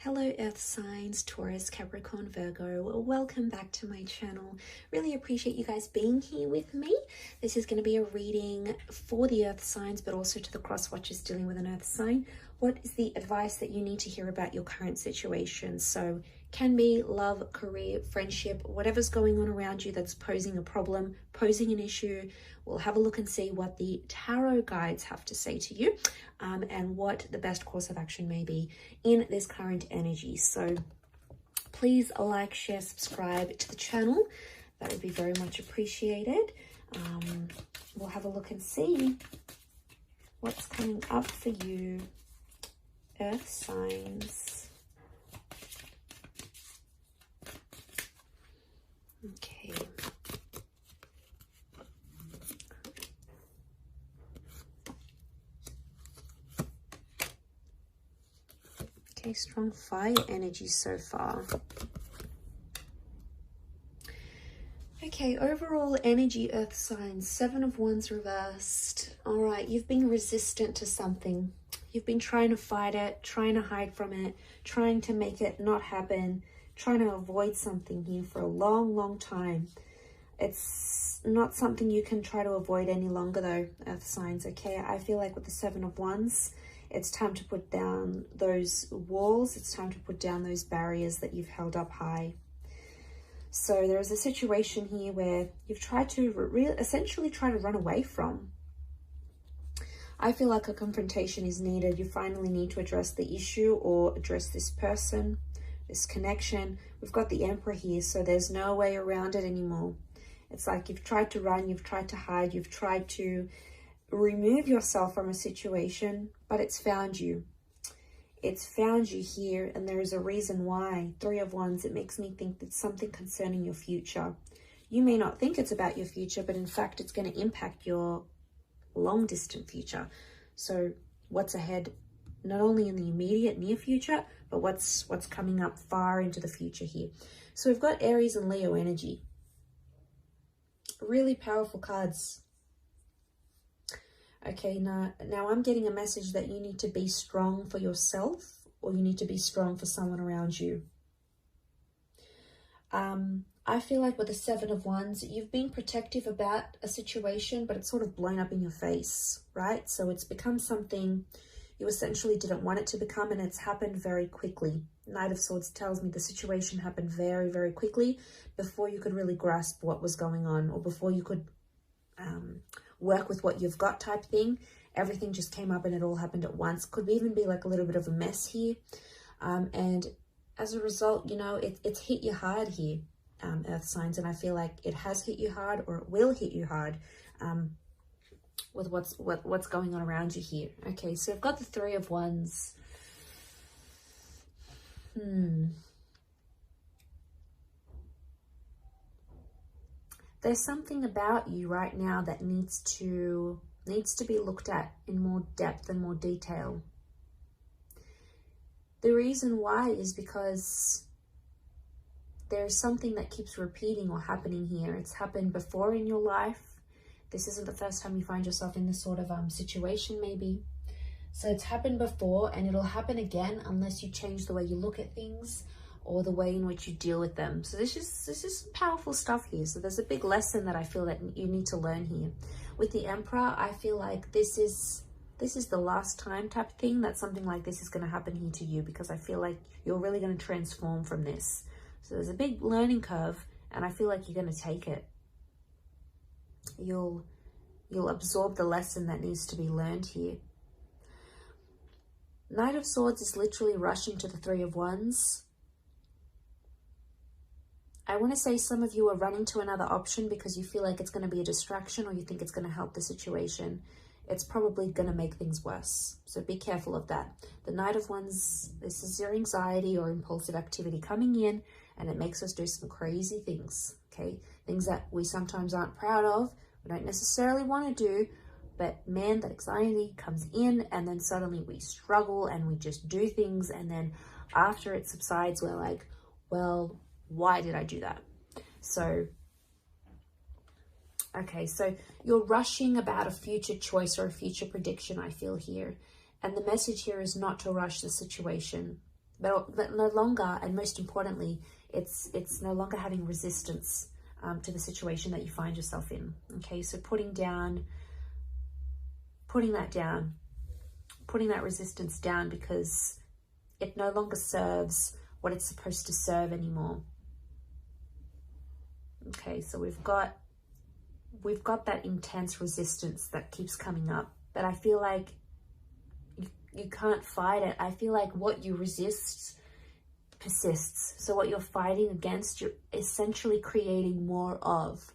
Hello Earth signs, Taurus, Capricorn, Virgo. Welcome back to my channel. Really appreciate you guys being here with me. This is going to be a reading for the Earth signs, but also to the cross watchers dealing with an Earth sign. What is the advice that you need to hear about your current situation? So can be love, career, friendship, whatever's going on around you that's posing a problem, posing an issue. We'll have a look and see what the tarot guides have to say to you and what the best course of action may be in this current energy. So please like, share, subscribe to the channel. That would be very much appreciated. We'll have a look and see what's coming up for you, Earth signs. Okay. Okay, strong fire energy so far. Okay, overall energy, Earth signs, 7 of Wands reversed. All right, you've been resistant to something. You've been trying to fight it, trying to hide from it, trying to make it not happen, trying to avoid something here for a long, long time. It's not something you can try to avoid any longer though, Earth signs, okay? I feel like with the 7 of Wands, it's time to put down those walls. It's time to put down those barriers that you've held up high. So there is a situation here where you've tried to essentially try to run away from. I feel like a confrontation is needed. You finally need to address the issue or address this person, this connection. We've got the Emperor here, so there's no way around it anymore. It's like you've tried to run, you've tried to hide, you've tried to remove yourself from a situation, but it's found you. It's found you here, and there is a reason why. 3 of Wands, it makes me think that something concerning your future. You may not think it's about your future, but in fact, it's going to impact your long distant future. So what's ahead, not only in the immediate near future, but what's coming up far into the future here. So we've got Aries and Leo energy. Really powerful cards. Okay, now I'm getting a message that you need to be strong for yourself, or you need to be strong for someone around you. I feel like with the 7 of Wands, you've been protective about a situation, but it's sort of blown up in your face, right? So it's become something you essentially didn't want it to become, and it's happened very quickly. Knight of Swords tells me the situation happened very, very quickly before you could really grasp what was going on, or before you could work with what you've got type thing. Everything just came up and it all happened at once. Could even be like a little bit of a mess here. And as a result, you know, it's hit you hard here, Earth signs. And I feel like it has hit you hard, or it will hit you hard with what's going on around you here. Okay, so I've got the 3 of Wands. There's something about you right now that needs to be looked at in more depth and more detail. The reason why is because there's something that keeps repeating or happening here. It's happened before in your life. This isn't the first time you find yourself in this sort of situation maybe. So it's happened before, and it'll happen again unless you change the way you look at things or the way in which you deal with them. So this is powerful stuff here. So there's a big lesson that I feel that you need to learn here. With the Emperor, I feel like this is the last time type thing that something like this is going to happen here to you, because I feel like you're really going to transform from this. So there's a big learning curve, and I feel like you're going to take it. You'll absorb the lesson that needs to be learned here. Knight of Swords is literally rushing to the 3 of Wands. I want to say some of you are running to another option because you feel like it's going to be a distraction, or you think it's going to help the situation. It's probably going to make things worse. So be careful of that. The Knight of Wands, this is your anxiety or impulsive activity coming in, and it makes us do some crazy things, okay? Things that we sometimes aren't proud of, we don't necessarily want to do, but man, that anxiety comes in, and then suddenly we struggle and we just do things, and then after it subsides, we're like, well, why did I do that? So, okay, so you're rushing about a future choice or a future prediction, I feel here. And the message here is not to rush the situation. but no longer, and most importantly, it's no longer having resistance to the situation that you find yourself in. Okay, so putting that resistance down, because it no longer serves what it's supposed to serve anymore. Okay, so we've got that intense resistance that keeps coming up, but I feel like you can't fight it. I feel like what you resist persists. So what you're fighting against, you're essentially creating more of.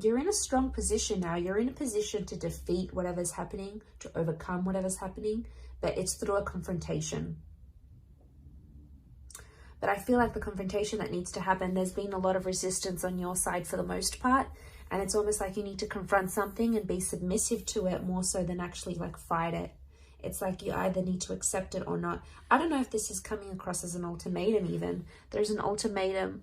You're in a strong position now. You're in a position to defeat whatever's happening, to overcome whatever's happening, but it's through a confrontation. But I feel like the confrontation that needs to happen, there's been a lot of resistance on your side for the most part, and it's almost like you need to confront something and be submissive to it more so than actually like fight it. It's like you either need to accept it or not. I don't know if this is coming across as an ultimatum even. There's an ultimatum.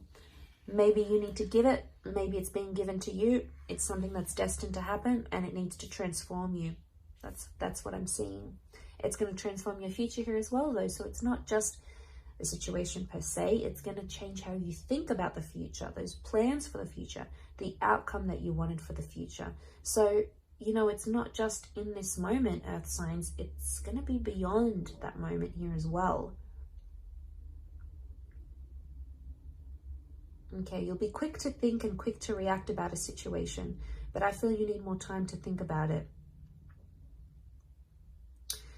Maybe you need to give it. Maybe it's being given to you. It's something that's destined to happen and it needs to transform you. That's what I'm seeing. It's going to transform your future here as well though. So it's not just the situation per se. It's going to change how you think about the future, those plans for the future, the outcome that you wanted for the future. So, you know, it's not just in this moment, Earth signs. It's going to be beyond that moment here as well. Okay, you'll be quick to think and quick to react about a situation, but I feel you need more time to think about it.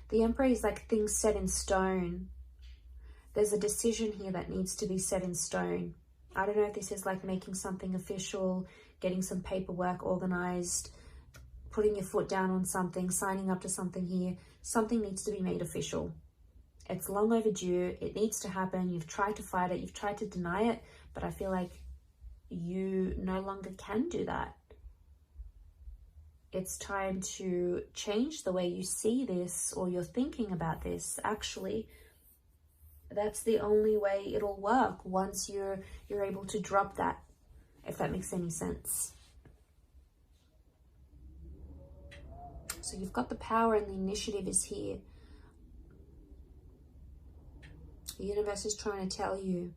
The Emperor is like things set in stone. There's a decision here that needs to be set in stone. I don't know if this is like making something official, getting some paperwork organized, putting your foot down on something, signing up to something here. Something needs to be made official. It's long overdue. It needs to happen. You've tried to fight it. You've tried to deny it, but I feel like you no longer can do that. It's time to change the way you see this or you're thinking about this. Actually, that's the only way it'll work once you're able to drop that, if that makes any sense. So you've got the power and the initiative is here. The universe is trying to tell you.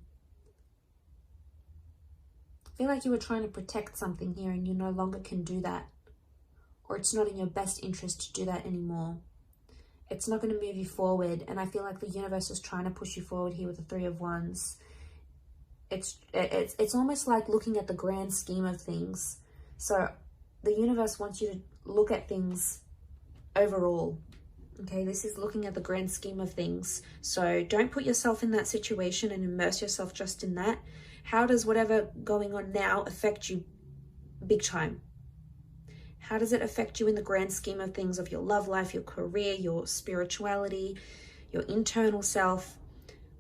I feel like you were trying to protect something here and you no longer can do that. Or it's not in your best interest to do that anymore. It's not going to move you forward. And I feel like the universe is trying to push you forward here with the Three of Wands. It's almost like looking at the grand scheme of things. So the universe wants you to look at things overall. Okay, this is looking at the grand scheme of things. So don't put yourself in that situation and immerse yourself just in that. How does whatever going on now affect you big time? How does it affect you in the grand scheme of things of your love life, your career, your spirituality, your internal self?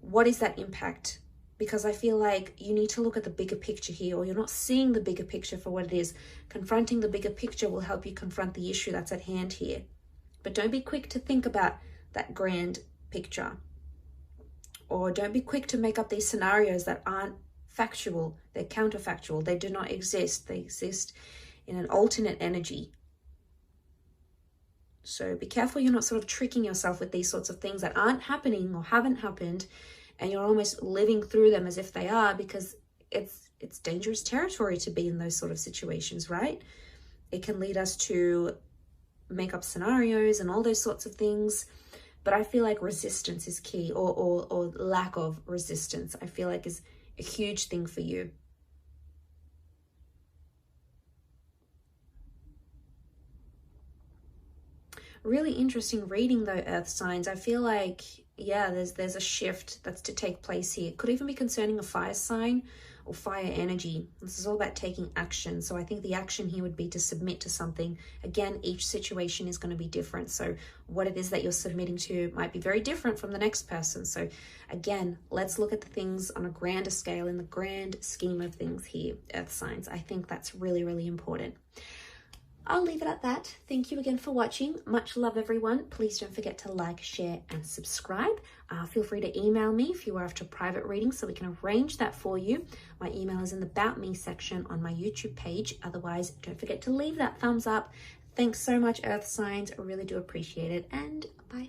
What is that impact? Because I feel like you need to look at the bigger picture here, or you're not seeing the bigger picture for what it is. Confronting the bigger picture will help you confront the issue that's at hand here. But don't be quick to think about that grand picture. Or don't be quick to make up these scenarios that aren't factual. They're counterfactual. They do not exist. They exist in an alternate energy. So be careful you're not sort of tricking yourself with these sorts of things that aren't happening or haven't happened, and you're almost living through them as if they are, because it's dangerous territory to be in those sort of situations, right? It can lead us to make up scenarios and all those sorts of things. But I feel like resistance is key, or lack of resistance, I feel like is a huge thing for you. Really interesting reading though, Earth signs. I feel like, yeah, there's a shift that's to take place here. It could even be concerning a fire sign or fire energy. This is all about taking action. So I think the action here would be to submit to something. Again, each situation is going to be different. So what it is that you're submitting to might be very different from the next person. So again, let's look at the things on a grander scale, in the grand scheme of things here, Earth signs. I think that's really, really important. I'll leave it at that. Thank you again for watching. Much love, everyone. Please don't forget to like, share, and subscribe. Feel free to email me if you are after private reading so we can arrange that for you. My email is in the About Me section on my YouTube page. Otherwise, don't forget to leave that thumbs up. Thanks so much, Earth signs. I really do appreciate it. And bye.